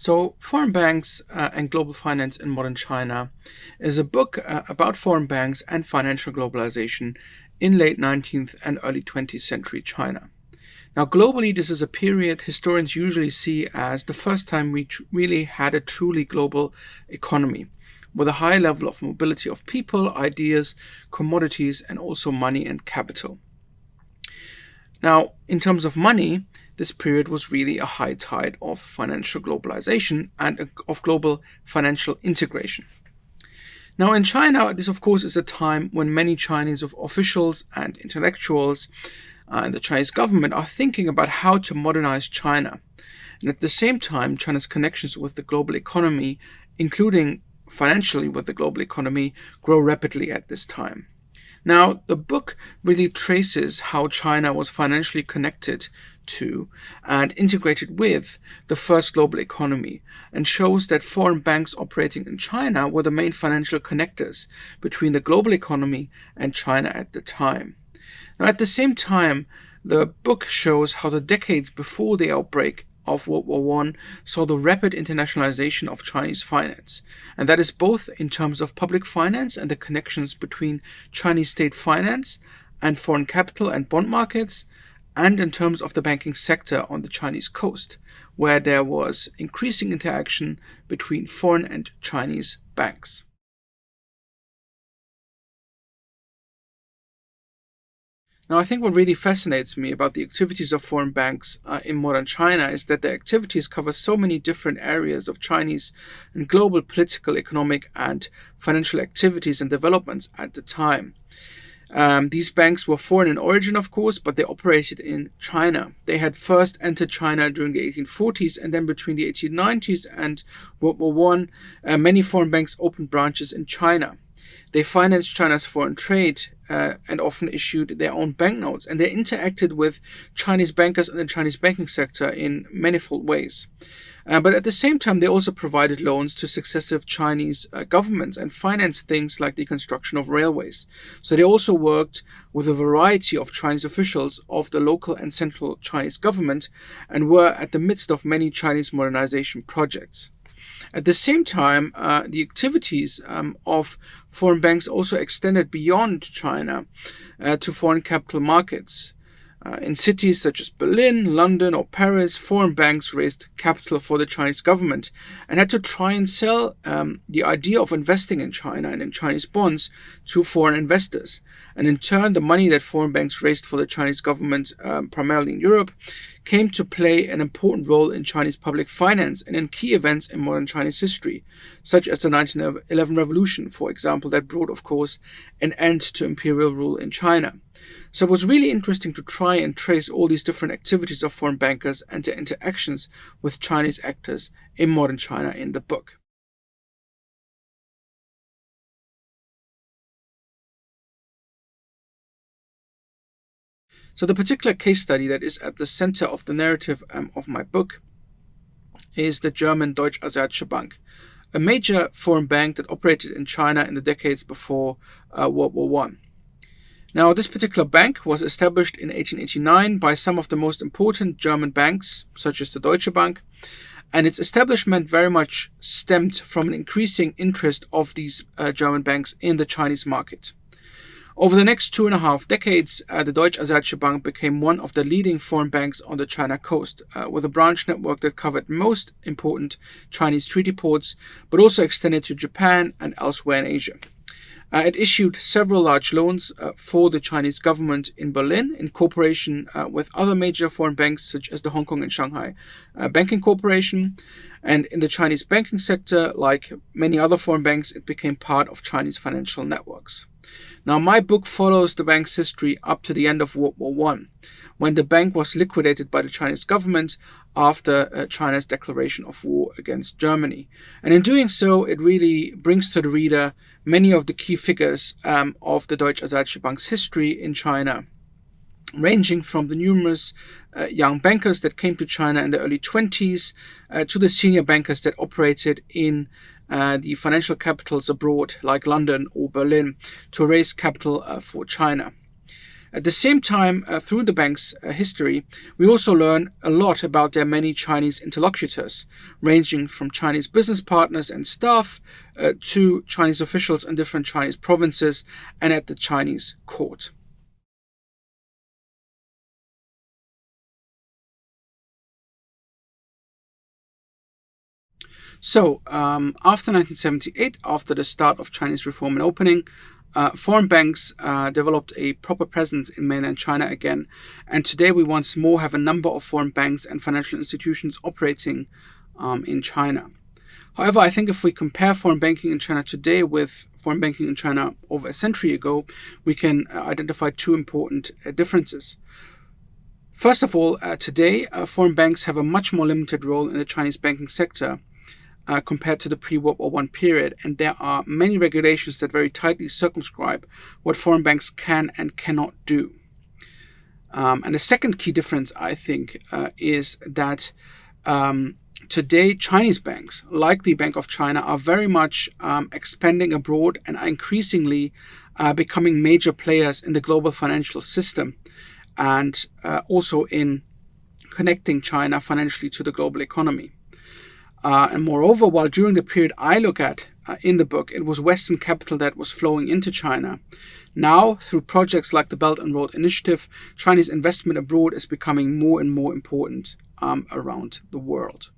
So, Foreign Banks and Global Finance in Modern China is a book about foreign banks and financial globalization in late 19th and early 20th century China. Now, globally, this is a period historians usually see as the first time we really had a truly global economy, with a high level of mobility of people, ideas, commodities, and also money and capital. Now, in terms of money, this period was really a high tide of financial globalization and of global financial integration. Now, in China, this of course is a time when many Chinese officials and intellectuals and the Chinese government are thinking about how to modernize China. And at the same time, China's connections with the global economy, including financially with the global economy, grow rapidly at this time. Now, the book really traces how China was financially connected to and integrated with the first global economy and shows that foreign banks operating in China were the main financial connectors between the global economy and China at the time. Now, at the same time, the book shows how the decades before the outbreak of World War One saw the rapid internationalization of Chinese finance, and that is both in terms of public finance and the connections between Chinese state finance and foreign capital and bond markets, and in terms of the banking sector on the Chinese coast, where there was increasing interaction between foreign and Chinese banks. Now, I think what really fascinates me about the activities of foreign banks in modern China is that their activities cover so many different areas of Chinese and global political, economic, and financial activities and developments at the time. These banks were foreign in origin, of course, but they operated in China. They had first entered China during the 1840s, and then between the 1890s and World War One, many foreign banks opened branches in China. They financed China's foreign trade and often issued their own banknotes, and they interacted with Chinese bankers and the Chinese banking sector in manifold ways. But at the same time, they also provided loans to successive Chinese governments and financed things like the construction of railways. So they also worked with a variety of Chinese officials of the local and central Chinese government and were at the midst of many Chinese modernization projects. At the same time, the activities of foreign banks also extended beyond China to foreign capital markets. In cities such as Berlin, London, or Paris, foreign banks raised capital for the Chinese government and had to try and sell the idea of investing in China and in Chinese bonds to foreign investors. And in turn, the money that foreign banks raised for the Chinese government, primarily in Europe, came to play an important role in Chinese public finance and in key events in modern Chinese history, such as the 1911 revolution, for example, that brought, of course, an end to imperial rule in China. So it was really interesting to try and trace all these different activities of foreign bankers and their interactions with Chinese actors in modern China in the book. So the particular case study that is at the center of the narrative of my book is the German Deutsch-Asiatische Bank, a major foreign bank that operated in China in the decades before World War One. Now, this particular bank was established in 1889 by some of the most important German banks, such as the Deutsche Bank, and its establishment very much stemmed from an increasing interest of these German banks in the Chinese market. Over the next 2.5 decades, the Deutsch-Asiatische Bank became one of the leading foreign banks on the China coast, with a branch network that covered most important Chinese treaty ports, but also extended to Japan and elsewhere in Asia. It issued several large loans for the Chinese government in Berlin in cooperation with other major foreign banks such as the Hong Kong and Shanghai Banking Corporation. And in the Chinese banking sector, like many other foreign banks, it became part of Chinese financial networks. Now, my book follows the bank's history up to the end of World War One, when the bank was liquidated by the Chinese government after China's declaration of war against Germany. And in doing so, it really brings to the reader many of the key figures of the Deutsch-Asiatische Bank's history in China, ranging from the numerous young bankers that came to China in the early 20s to the senior bankers that operated in the financial capitals abroad, like London or Berlin, to raise capital for China. At the same time, through the bank's history, we also learn a lot about their many Chinese interlocutors, ranging from Chinese business partners and staff to Chinese officials in different Chinese provinces and at the Chinese court. So, after 1978, after the start of Chinese reform and opening, foreign banks developed a proper presence in mainland China again, and today we once more have a number of foreign banks and financial institutions operating in China. However, I think if we compare foreign banking in China today with foreign banking in China over a century ago, we can identify two important differences. First of all, today foreign banks have a much more limited role in the Chinese banking sector compared to the pre-World War I period, and there are many regulations that very tightly circumscribe what foreign banks can and cannot do. And the second key difference, I think, is that today Chinese banks, like the Bank of China, are very much expanding abroad and are increasingly becoming major players in the global financial system and also in connecting China financially to the global economy. And moreover, while during the period I look at in the book, it was Western capital that was flowing into China, now through projects like the Belt and Road Initiative, Chinese investment abroad is becoming more and more important around the world.